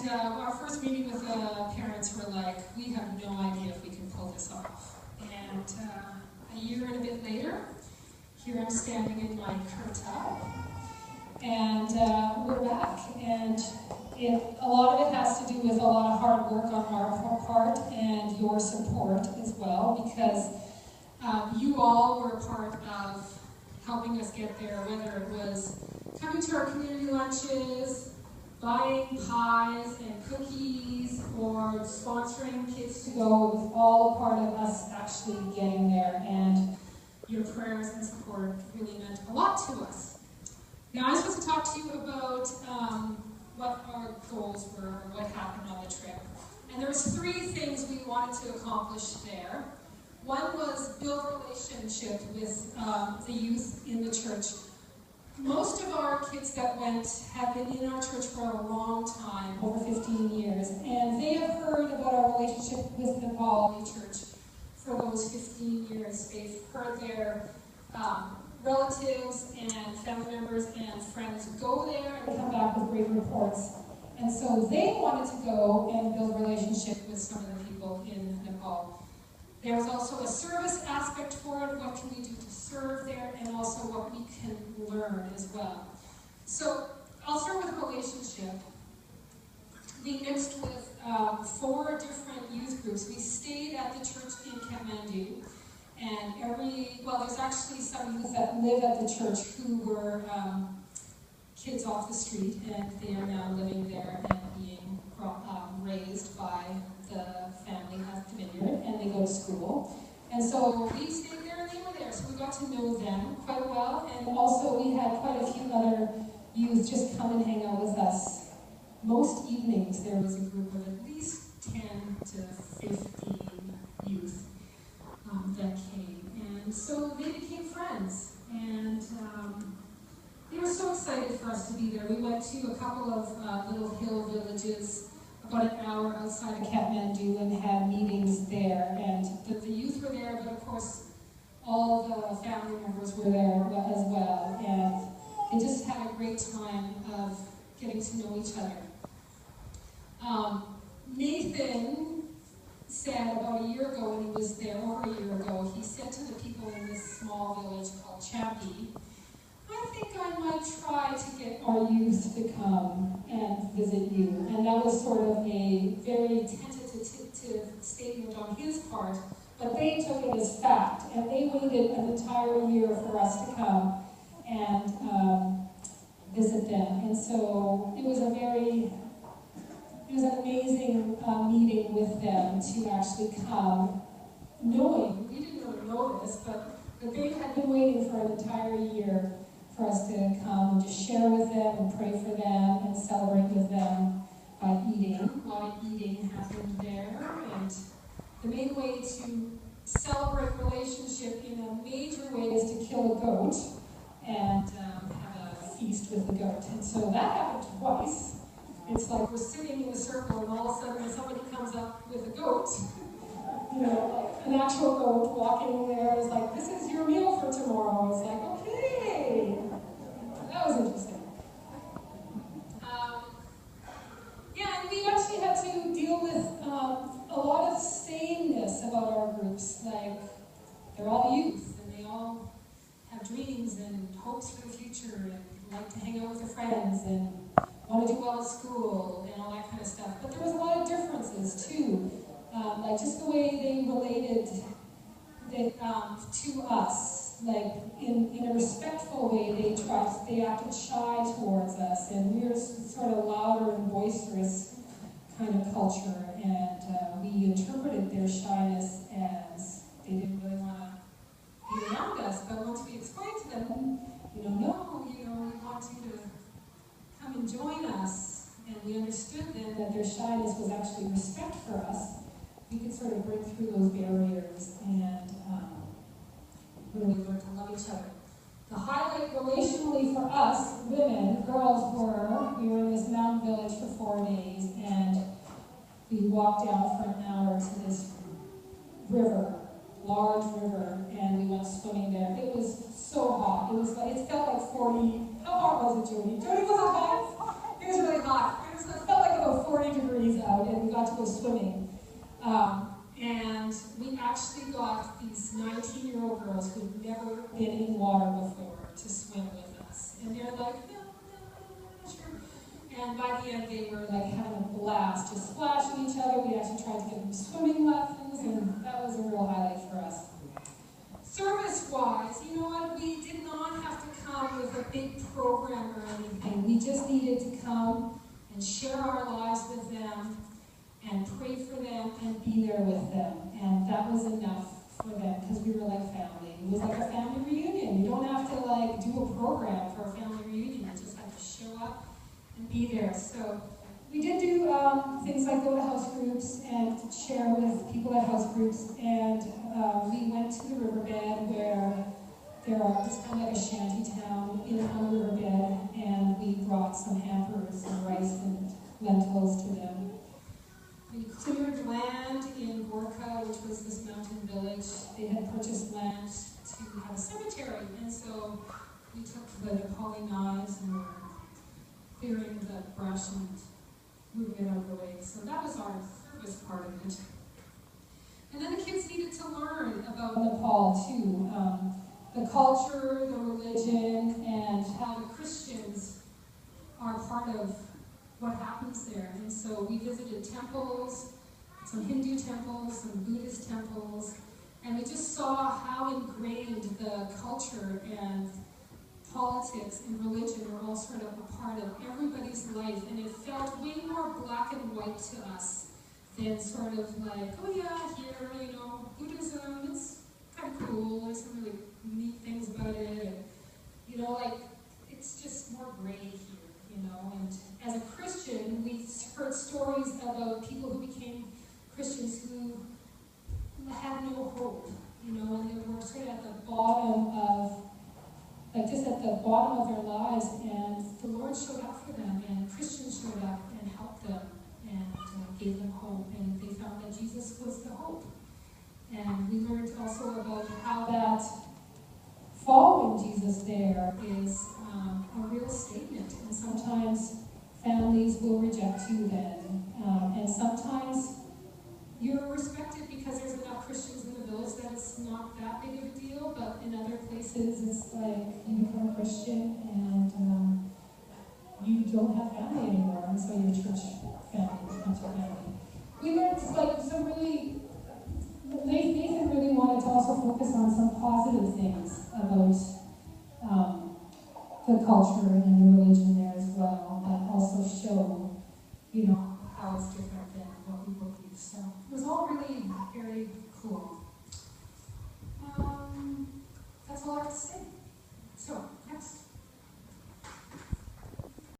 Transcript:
And our first meeting with the parents were like, we have no idea if we can pull this off. And a year and a bit later, here I'm standing in my kurta, and we're back. And a lot of it has to do with a lot of hard work on our part and your support as well, because you all were a part of helping us get there, whether it was coming to our community lunches, buying pies and cookies, or sponsoring Kids to Go. It was all a part of us actually getting there, and your prayers and support really meant a lot to us. Now I'm supposed to talk to you about what our goals were, or what happened on the trip. And there was 3 things we wanted to accomplish there. One was build relationship with the youth in the church. Most of our kids that went have been in our church for a long time, over 15 years, and they have heard about our relationship with Nepal Church for those 15 years. They've heard their relatives and family members and friends go there and come back with great reports. And so they wanted to go and build a relationship with some of the people in Nepal. There was also a service aspect for it. What can we do to serve there, and also what we can learn as well. So I'll start with relationship. We mixed with 4 different youth groups. We stayed at the church in Kathmandu, and there's actually some youth that live at the church who were kids off the street, and they are now living there and being raised by the family at the vineyard, and they go to school. And so we stayed there and they were there, so we got to know them quite well, and also we had quite a few other youth just come and hang out with us. Most evenings there was a group of at least 10 to 15 youth that came, and so they became friends, and they were so excited for us to be there. We went to a couple of little hill villages about an hour outside of Kathmandu and had meetings there, and the youth were there, but of course all the family members were there as well, and they just had a great time of getting to know each other. Nathan said about a year ago, when he was there, over a year ago, he said to the people in this small village called Champi, I think I might try to get our youth to come and visit you. And that was sort of a very tentative statement on his part, but they took it as fact, and they waited an entire year for us to come and visit them. And so it was an amazing meeting with them to actually come, knowing, we didn't really know this, but they had been waiting for an entire year for us to come and just share with them and pray for them and celebrate with them by eating. A lot of eating happened there, and the main way to celebrate relationship in a major way is to kill a goat and have a feast with the goat. And so that happened twice. It's like we're sitting in a circle, and all of a sudden somebody comes up with a goat, an actual goat walking there. It's like, this is your meal for tomorrow. It's like, okay. That was interesting. And we actually had to deal with a lot of sameness about our groups. Like, they're all youth, and they all have dreams and hopes for the future, and like to hang out with their friends, and want to do well at school, and all that kind of stuff. But there was a lot of differences, too. Like, just the way they related to us. Like, in a respectful way, they acted shy towards us, and we were sort of louder and boisterous kind of culture, and we interpreted their shyness as they didn't really want to be around us. But once we explained to them, no, we want you to come and join us, and we understood then that their shyness was actually respect for us, we could sort of break through those barriers and really learn to love each other. The highlight relationally for us, women, girls, we were in this mountain village for 4 days, and we walked down for an hour to this river, large river, and we went swimming there. It was so hot. It felt like 40. How hot was it, Jody? Jody, was it hot? It was really hot. It felt like about 40 And we actually got these 19-year-old girls who had never been in water before to swim with us. And they're like, no, sure. And by the end, they were like having a blast, just splashing each other. We actually tried to give them swimming lessons, and that was a real highlight for us. Service-wise, you know what? We did not have to come with a big program or anything. We just needed to come and share our lives with them and pray for them and be there with them. And that was enough for them because we were like family. It was like a family reunion. You don't have to like do a program for a family reunion. You just have to show up and be there. So we did do things like go to house groups and share with people at house groups. And we went to the riverbed where it's kind of like a shanty town on the riverbed. And we brought some hampers of rice and lentils to them. We cleared land in Gorka, which was this mountain village. They had purchased land to have a cemetery. And so we took the Nepali knives and were clearing the brush and moving it out of the way. So that was our service part of it. And then the kids needed to learn about Nepal too. The culture, the religion, and how the Christians are part of what happens there. And so we visited temples, some Hindu temples, some Buddhist temples, and we just saw how ingrained the culture and politics and religion were all sort of a part of everybody's life, and it felt way more black and white to us than sort of like, oh yeah, here, you know, Buddhism, it's kind of cool, there's some really neat things about it, and, you know, like, it's just more gray here, you know, and as a Christian, we heard stories about people who became Christians who had no hope, you know, and they were sort of at the bottom of, like just at the bottom of their lives, and the Lord showed up for them, and Christians showed up and helped them, and gave them hope, and they found that Jesus was the hope. And we learned also about how that following Jesus there is a real statement, and sometimes families will reject you then, and sometimes you're respected because there's enough Christians in the village that it's not that big of a deal, but in other places it's like you become a Christian and you don't have family anymore, and so your church family becomes your family. We learned like some really, Nathan really wanted to also focus on some positive things about the culture and the religion there as well, that also show, you know, how it's different than what we believe. So it was all really very cool.